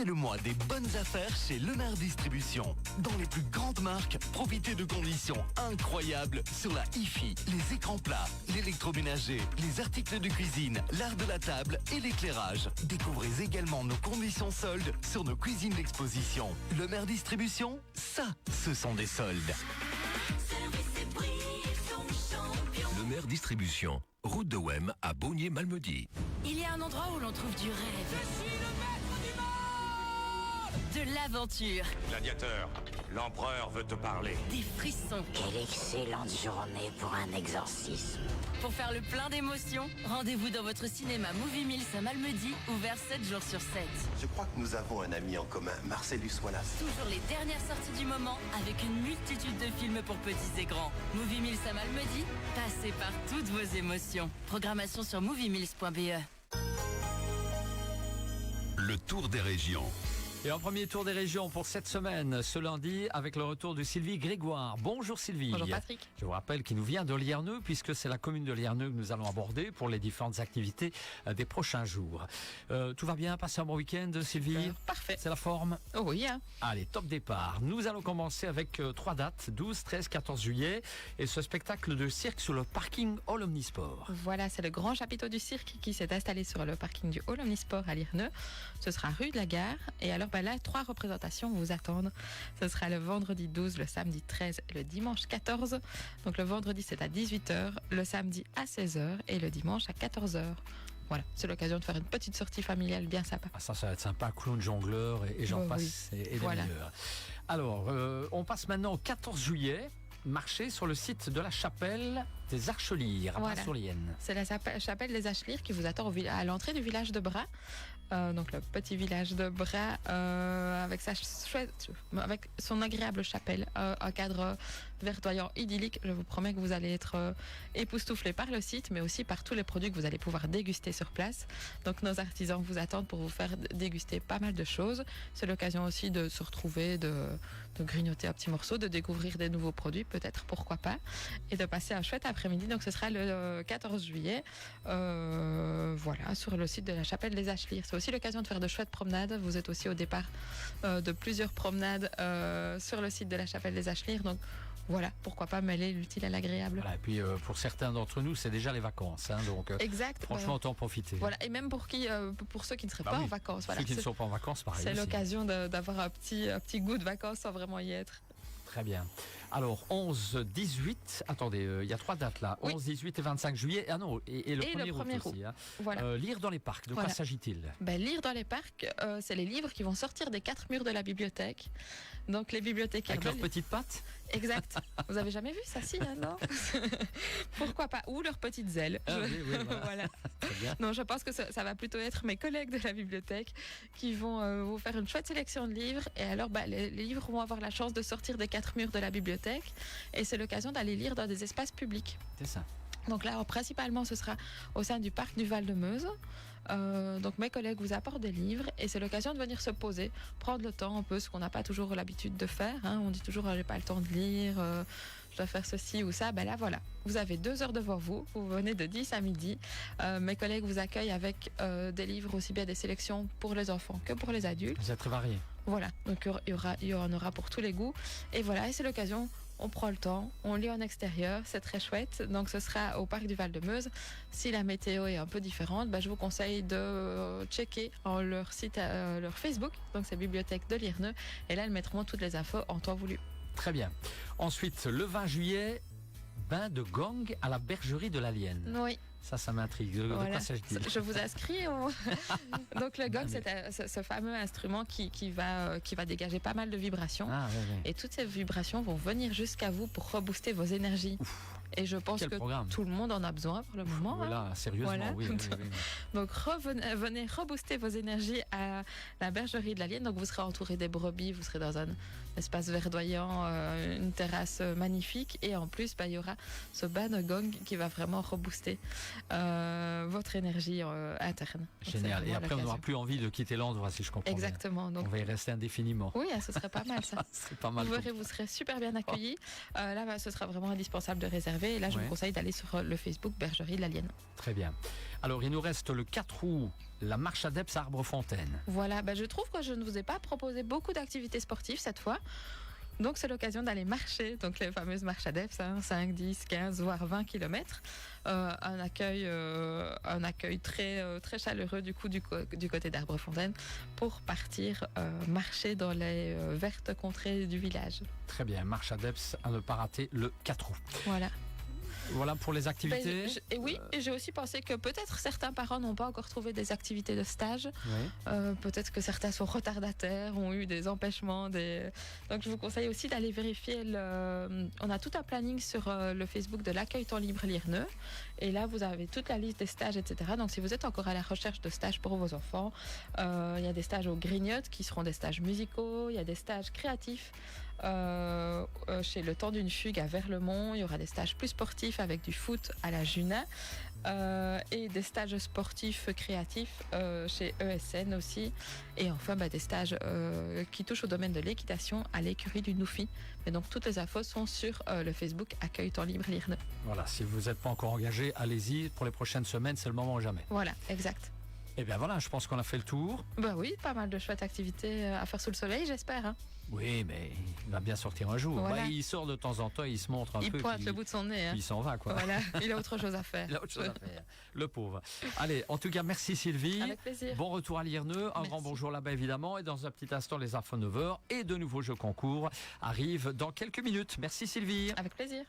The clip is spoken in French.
C'est le mois des bonnes affaires chez Lemaire Distribution. Dans les plus grandes marques, profitez de conditions incroyables sur la hi-fi, les écrans plats, l'électroménager, les articles de cuisine, l'art de la table et l'éclairage. Découvrez également nos conditions soldes sur nos cuisines d'exposition. Lemaire Distribution, ça, ce sont des soldes. Lemaire Distribution, route de Wem à Beaunier-Malmedy. Il y a un endroit où l'on trouve du rêve. Je suis le maître du monde! De l'aventure. Gladiateur, l'empereur veut te parler. Des frissons. Quelle excellente journée pour un exorcisme. Pour faire le plein d'émotions, rendez-vous dans votre cinéma Movie Mills à Malmedy, ouvert 7 jours sur 7. Je crois que nous avons un ami en commun, Marcellus Wallace. Toujours les dernières sorties du moment, avec une multitude de films pour petits et grands. Movie Mills à Malmedy, passez par toutes vos émotions. Programmation sur moviemills.be. Le tour des régions. Et en premier tour des régions pour cette semaine, ce lundi, avec le retour de Sylvie Grégoire. Bonjour Sylvie. Bonjour Patrick. Je vous rappelle qu'il nous vient de Lierneux, puisque c'est la commune de Lierneux que nous allons aborder pour les différentes activités des prochains jours. Tout va bien? Passez un bon week-end, Sylvie? Parfait. C'est la forme? Oh oui. Hein. Allez, top départ. Nous allons commencer avec 3 dates, 12, 13, 14 juillet, et ce spectacle de cirque sur le parking Hall Omnisport. Voilà, c'est le grand chapiteau du cirque qui s'est installé sur le parking du Hall Omnisport à Lierneux. Ce sera rue de la Gare. Et alors, là, 3 représentations vous attendent. Ce sera le vendredi 12, le samedi 13 et le dimanche 14. Donc le vendredi, c'est à 18h, le samedi à 16h et le dimanche à 14h. Voilà, c'est l'occasion de faire une petite sortie familiale bien sympa. Ah, ça va être sympa, clown jongleur et j'en passe et des meilleurs. Alors, on passe maintenant au 14 juillet. Marché sur le site de la chapelle des Archelyres, à Bras-sur-Lienne. C'est la chapelle des Archelyres qui vous attend à l'entrée du village de Bras. Donc le petit village de Bras avec son agréable chapelle, un cadre verdoyant idyllique. Je vous promets que vous allez être époustouflés par le site, mais aussi par tous les produits que vous allez pouvoir déguster sur place. Donc nos artisans vous attendent pour vous faire déguster pas mal de choses. C'est l'occasion aussi de se retrouver, de grignoter un petit morceau, de découvrir des nouveaux produits, peut-être, pourquoi pas, et de passer un chouette après-midi. Donc ce sera le 14 juillet, voilà, sur le site de la chapelle des Archelyres. C'est aussi l'occasion de faire de chouettes promenades. Vous êtes aussi au départ de plusieurs promenades sur le site de la chapelle des Archelyres. Donc voilà, pourquoi pas mêler l'utile à l'agréable. Voilà, et puis pour certains d'entre nous, c'est déjà les vacances, hein, donc exact. Franchement, autant en profiter. Voilà, et même pour ceux qui ne seraient pas en vacances. Voilà, ceux qui ne sont pas en vacances, pareil. C'est l'occasion d'avoir un petit goût de vacances sans vraiment y être. Très bien. Alors, 11, 18, attendez, il y a 3 dates là, 11, 18 et 25 juillet, ah non, et le 1er août aussi. Hein. Voilà. Lire dans les parcs, de quoi s'agit-il? Lire dans les parcs, c'est les livres qui vont sortir des 4 murs de la bibliothèque. Donc les bibliothécaires... Avec leurs petites pattes? Exact. Vous avez jamais vu ça, si, hein, non? Pourquoi pas? Ou leurs petites ailes. Oui, voilà. Très bien. Non, je pense que ça va plutôt être mes collègues de la bibliothèque qui vont vous faire une chouette sélection de livres. Et alors, les livres vont avoir la chance de sortir des 4 murs de la bibliothèque. Et c'est l'occasion d'aller lire dans des espaces publics. C'est ça. Donc là, principalement, ce sera au sein du parc du Val-de-Meuse. Donc mes collègues vous apportent des livres et c'est l'occasion de venir se poser, prendre le temps un peu, ce qu'on n'a pas toujours l'habitude de faire. Hein. On dit toujours j'ai pas le temps de lire, je dois faire ceci ou ça. Là voilà, vous avez 2 heures devant vous. Vous venez de 10 à midi. Mes collègues vous accueillent avec des livres aussi bien des sélections pour les enfants que pour les adultes. Vous êtes très variés. Voilà, donc il y en aura pour tous les goûts. Et voilà, et c'est l'occasion. On prend le temps, on lit en extérieur, c'est très chouette. Donc ce sera au parc du Val-de-Meuse. Si la météo est un peu différente, je vous conseille de checker leur site, leur Facebook. Donc c'est Bibliothèque de Lierneux. Et là, ils mettront toutes les infos en temps voulu. Très bien. Ensuite, le 20 juillet, bain de gong à la bergerie de la Lienne. Oui. Ça m'intrigue. De quoi s'agit-il? Je vous inscris. Donc le gong, c'est ce fameux instrument qui va dégager pas mal de vibrations. Et toutes ces vibrations vont venir jusqu'à vous pour rebooster vos énergies. Ouf. Et je pense que tout le monde en a besoin pour le moment. Voilà, sérieusement, oui. Donc venez rebooster vos énergies à la bergerie de la Lienne. Donc vous serez entouré des brebis, vous serez dans un espace verdoyant, une terrasse magnifique. Et en plus, il y aura ce bain de gong qui va vraiment rebooster votre énergie interne. Génial. Et après, on n'aura plus envie de quitter l'endroit, si je comprends bien. Exactement. Donc, on va y rester indéfiniment. Oui, ce serait pas mal ça. C'est pas mal. Vous serez super bien accueillis. Là, ce sera vraiment indispensable de réserver. trouver. Et là, je vous conseille d'aller sur le Facebook Bergerie de l'Aliène. Très bien. Alors, il nous reste le 4 août, la marche ADEPS à Arbrefontaine. Voilà, je trouve que je ne vous ai pas proposé beaucoup d'activités sportives cette fois. Donc, c'est l'occasion d'aller marcher, donc les fameuses marches ADEPS, 5, 10, 15, voire 20 km. Un accueil très, très chaleureux du côté d'Arbrefontaine pour partir marcher dans les vertes contrées du village. Très bien, marche ADEPS à ne pas rater le 4 août. Voilà pour les activités. Et j'ai aussi pensé que peut-être certains parents n'ont pas encore trouvé des activités de stage. Peut-être que certains sont retardataires, ont eu des empêchements. Donc je vous conseille aussi d'aller vérifier. On a tout un planning sur le Facebook de l'accueil temps libre Lierneux. Et là, vous avez toute la liste des stages, etc. Donc si vous êtes encore à la recherche de stages pour vos enfants, il y a des stages au Grignote qui seront des stages musicaux. Il y a des stages créatifs. Chez Le Temps d'une Fugue à Verlemont, il y aura des stages plus sportifs avec du foot à la Junin et des stages sportifs créatifs chez ESN aussi, et enfin des stages qui touchent au domaine de l'équitation à l'écurie du Noufi. Mais donc toutes les infos sont sur le Facebook Accueil Temps Libre Lierneux. Voilà, si vous n'êtes pas encore engagé, allez-y, pour les prochaines semaines, c'est le moment ou jamais. Voilà, exact. Et bien voilà, je pense qu'on a fait le tour. Oui, pas mal de chouettes activités à faire sous le soleil, j'espère. Oui, mais il va bien sortir un jour. Voilà. Il sort de temps en temps, il se montre un peu. Il pointe le bout de son nez. Il s'en va, quoi. Voilà, il a autre chose à faire. Il a autre chose à faire, le pauvre. Allez, en tout cas, merci Sylvie. Avec plaisir. Bon retour à Lierneux. Un grand bonjour là-bas, évidemment. Et dans un petit instant, les infos 9h et de nouveaux jeux concours arrivent dans quelques minutes. Merci Sylvie. Avec plaisir.